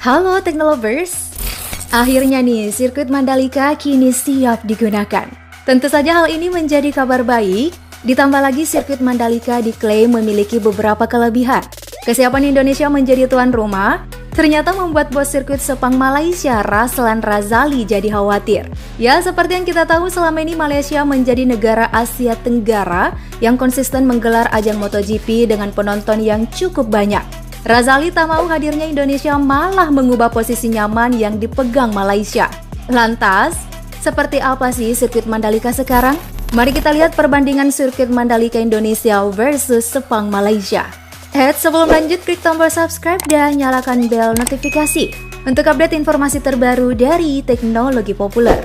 Halo Teknolovers, akhirnya nih sirkuit Mandalika kini siap digunakan. Tentu saja hal ini menjadi kabar baik, ditambah lagi sirkuit Mandalika diklaim memiliki beberapa kelebihan. Kesiapan Indonesia menjadi tuan rumah ternyata membuat bos sirkuit Sepang Malaysia, Raslan Razali, jadi khawatir. Ya, seperti yang kita tahu selama ini Malaysia menjadi negara Asia Tenggara yang konsisten menggelar ajang MotoGP dengan penonton yang cukup banyak. Razali tak mau hadirnya Indonesia malah mengubah posisi nyaman yang dipegang Malaysia. Lantas, seperti apa sih sirkuit Mandalika sekarang? Mari kita lihat perbandingan sirkuit Mandalika Indonesia versus Sepang Malaysia. Sebelum lanjut, klik tombol subscribe dan nyalakan bel notifikasi untuk update informasi terbaru dari teknologi populer.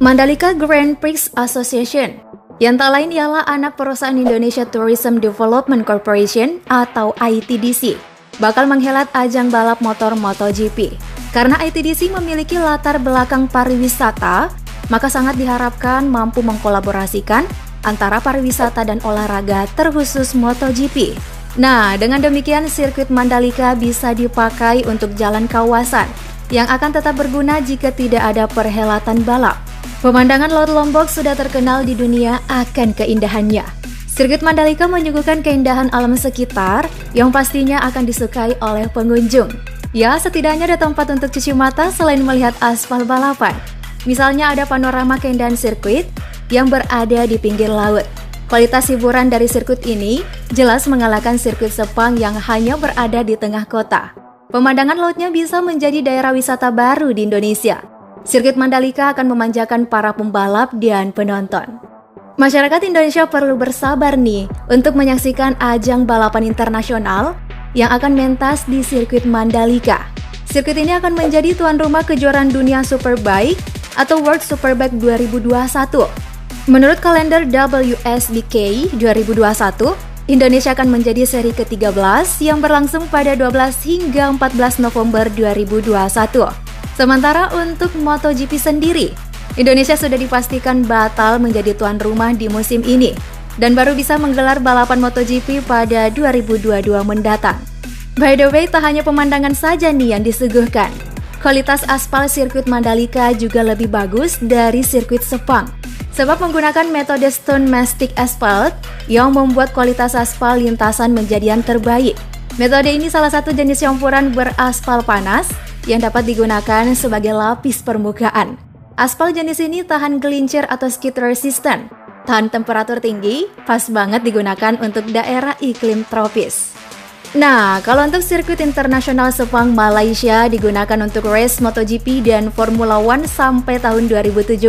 Mandalika Grand Prix Association, yang tak lain ialah anak perusahaan Indonesia Tourism Development Corporation atau ITDC, bakal menghelat ajang balap motor MotoGP. Karena ITDC memiliki latar belakang pariwisata, maka sangat diharapkan mampu mengkolaborasikan antara pariwisata dan olahraga terkhusus MotoGP. Nah, dengan demikian sirkuit Mandalika bisa dipakai untuk jalan kawasan yang akan tetap berguna jika tidak ada perhelatan balap. Pemandangan Laut Lombok sudah terkenal di dunia akan keindahannya. Sirkuit Mandalika menyuguhkan keindahan alam sekitar yang pastinya akan disukai oleh pengunjung. Ya, setidaknya ada tempat untuk cuci mata selain melihat aspal balapan. Misalnya ada panorama keindahan sirkuit yang berada di pinggir laut. Kualitas hiburan dari sirkuit ini jelas mengalahkan sirkuit Sepang yang hanya berada di tengah kota. Pemandangan lautnya bisa menjadi daerah wisata baru di Indonesia. Sirkuit Mandalika akan memanjakan para pembalap dan penonton. Masyarakat Indonesia perlu bersabar nih untuk menyaksikan ajang balapan internasional yang akan mentas di sirkuit Mandalika. Sirkuit ini akan menjadi tuan rumah kejuaraan dunia Superbike atau World Superbike 2021. Menurut kalender WSBK 2021, Indonesia akan menjadi seri ke-13 yang berlangsung pada 12 hingga 14 November 2021. Sementara untuk MotoGP sendiri, Indonesia sudah dipastikan batal menjadi tuan rumah di musim ini dan baru bisa menggelar balapan MotoGP pada 2022 mendatang. By the way, tak hanya pemandangan saja nih yang disuguhkan. Kualitas aspal sirkuit Mandalika juga lebih bagus dari sirkuit Sepang, sebab menggunakan metode Stone Mastic Asphalt yang membuat kualitas aspal lintasan menjadi yang terbaik. Metode ini salah satu jenis campuran beraspal panas yang dapat digunakan sebagai lapis permukaan. Aspal jenis ini tahan gelincir atau skid resistant, tahan temperatur tinggi, pas banget digunakan untuk daerah iklim tropis. Nah, kalau untuk sirkuit internasional Sepang Malaysia digunakan untuk race MotoGP dan Formula One sampai tahun 2017.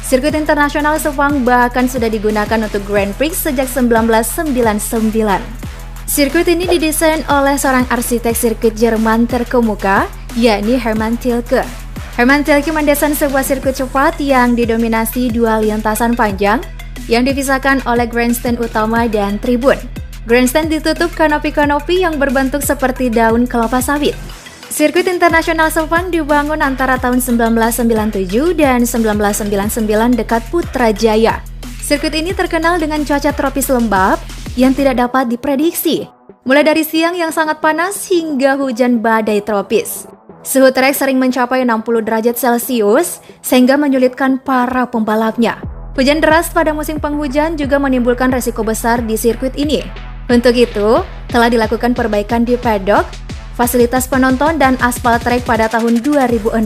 Sirkuit internasional Sepang bahkan sudah digunakan untuk Grand Prix sejak 1999. Sirkuit ini didesain oleh seorang arsitek sirkuit Jerman terkemuka, yakni Hermann Tilke. Hermann Tilke mendesain sebuah sirkuit cepat yang didominasi dua lintasan panjang yang dipisahkan oleh grandstand utama dan tribun. Grandstand ditutup kanopi-kanopi yang berbentuk seperti daun kelapa sawit. Sirkuit internasional Sepang dibangun antara tahun 1997 dan 1999 dekat Putrajaya. Sirkuit ini terkenal dengan cuaca tropis lembab yang tidak dapat diprediksi, mulai dari siang yang sangat panas hingga hujan badai tropis. Suhu trek sering mencapai 60 derajat Celcius sehingga menyulitkan para pembalapnya. Hujan deras pada musim penghujan juga menimbulkan resiko besar di sirkuit ini. Untuk itu, telah dilakukan perbaikan di paddock, fasilitas penonton dan aspal trek pada tahun 2016.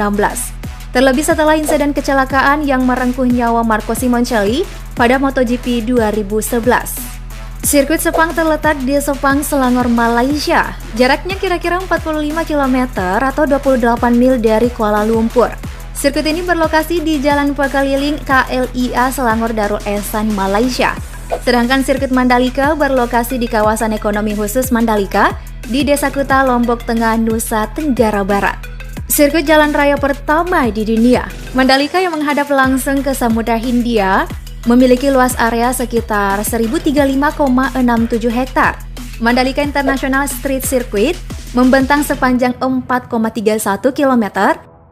Terlebih setelah insiden kecelakaan yang merengkuh nyawa Marco Simoncelli pada MotoGP 2011. Sirkuit Sepang terletak di Sepang, Selangor, Malaysia. Jaraknya kira-kira 45 km atau 28 mil dari Kuala Lumpur. Sirkuit ini berlokasi di Jalan Pekeliling KLIA Selangor Darul Ehsan, Malaysia. Sedangkan sirkuit Mandalika berlokasi di kawasan ekonomi khusus Mandalika di Desa Kuta, Lombok Tengah, Nusa Tenggara Barat. Sirkuit jalan raya pertama di dunia, Mandalika yang menghadap langsung ke Samudra Hindia memiliki luas area sekitar 1035,67 hektar. Mandalika International Street Circuit membentang sepanjang 4,31 km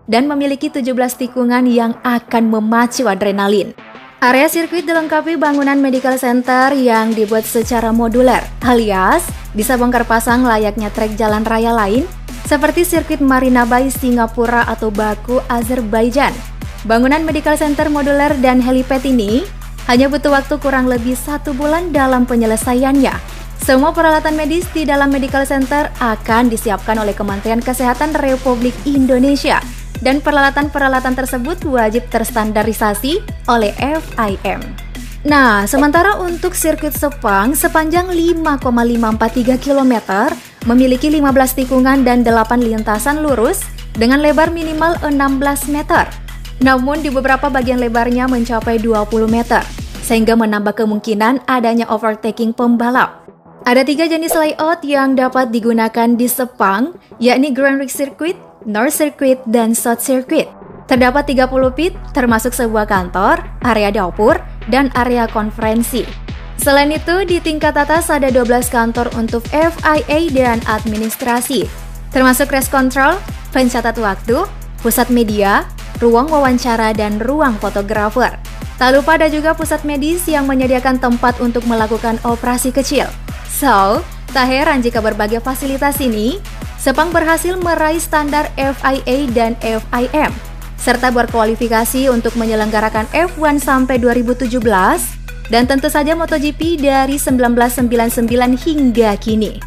dan memiliki 17 tikungan yang akan memacu adrenalin. Area sirkuit dilengkapi bangunan medical center yang dibuat secara modular, alias bisa bongkar pasang layaknya trek jalan raya lain seperti sirkuit Marina Bay Singapura atau Baku, Azerbaijan. Bangunan medical center modular dan helipad ini hanya butuh waktu kurang lebih 1 bulan dalam penyelesaiannya. Semua peralatan medis di dalam medical center akan disiapkan oleh Kementerian Kesehatan Republik Indonesia. Dan peralatan-peralatan tersebut wajib terstandarisasi oleh FIM. Nah, sementara untuk sirkuit Sepang sepanjang 5,543 km, memiliki 15 tikungan dan 8 lintasan lurus dengan lebar minimal 16 meter. Namun di beberapa bagian lebarnya mencapai 20 meter, sehingga menambah kemungkinan adanya overtaking pembalap. Ada 3 jenis layout yang dapat digunakan di Sepang, yakni Grand Prix Circuit, North Circuit, dan South Circuit. Terdapat 30 pit, termasuk sebuah kantor, area dapur, dan area konferensi. Selain itu, di tingkat atas ada 12 kantor untuk FIA dan administrasi, termasuk race control, pencatat waktu, pusat media, ruang wawancara, dan ruang fotografer. Tak lupa ada juga pusat medis yang menyediakan tempat untuk melakukan operasi kecil. So, tak heran jika berbagai fasilitas ini Sepang berhasil meraih standar FIA dan FIM, serta berkualifikasi untuk menyelenggarakan F1 sampai 2017, dan tentu saja MotoGP dari 1999 hingga kini.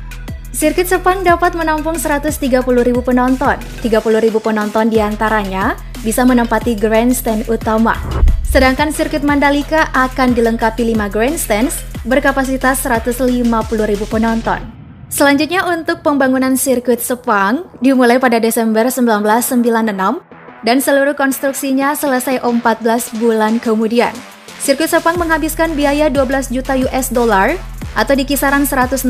Sirkuit Sepang dapat menampung 130.000 penonton, 30.000 penonton diantaranya bisa menempati grandstand utama. Sedangkan sirkuit Mandalika akan dilengkapi 5 grandstands berkapasitas 150.000 penonton. Selanjutnya untuk pembangunan sirkuit Sepang dimulai pada Desember 1996 dan seluruh konstruksinya selesai 14 bulan kemudian. Sirkuit Sepang menghabiskan biaya 12 juta US dollar atau di kisaran 160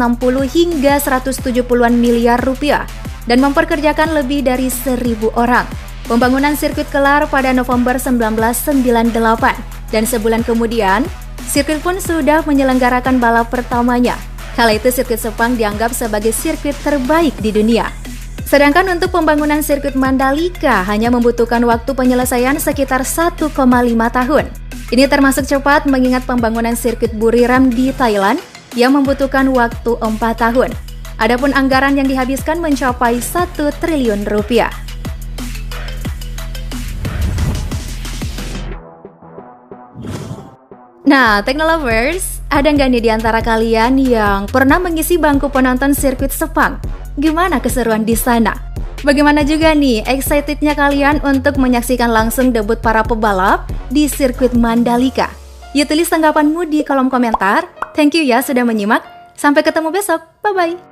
hingga 170-an miliar rupiah dan memperkerjakan lebih dari 1.000 orang. Pembangunan sirkuit kelar pada November 1998 dan sebulan kemudian sirkuit pun sudah menyelenggarakan balap pertamanya. Kala itu sirkuit Sepang dianggap sebagai sirkuit terbaik di dunia. Sedangkan untuk pembangunan sirkuit Mandalika hanya membutuhkan waktu penyelesaian sekitar 1,5 tahun. Ini termasuk cepat mengingat pembangunan sirkuit Buriram di Thailand yang membutuhkan waktu 4 tahun. Adapun anggaran yang dihabiskan mencapai 1 triliun rupiah. Nah, Teknolovers, ada nggak nih di antara kalian yang pernah mengisi bangku penonton sirkuit Sepang? Gimana keseruan di sana? Bagaimana juga nih excitednya kalian untuk menyaksikan langsung debut para pebalap di sirkuit Mandalika? Yuk tulis tanggapanmu di kolom komentar. Thank you ya sudah menyimak. Sampai ketemu besok. Bye-bye.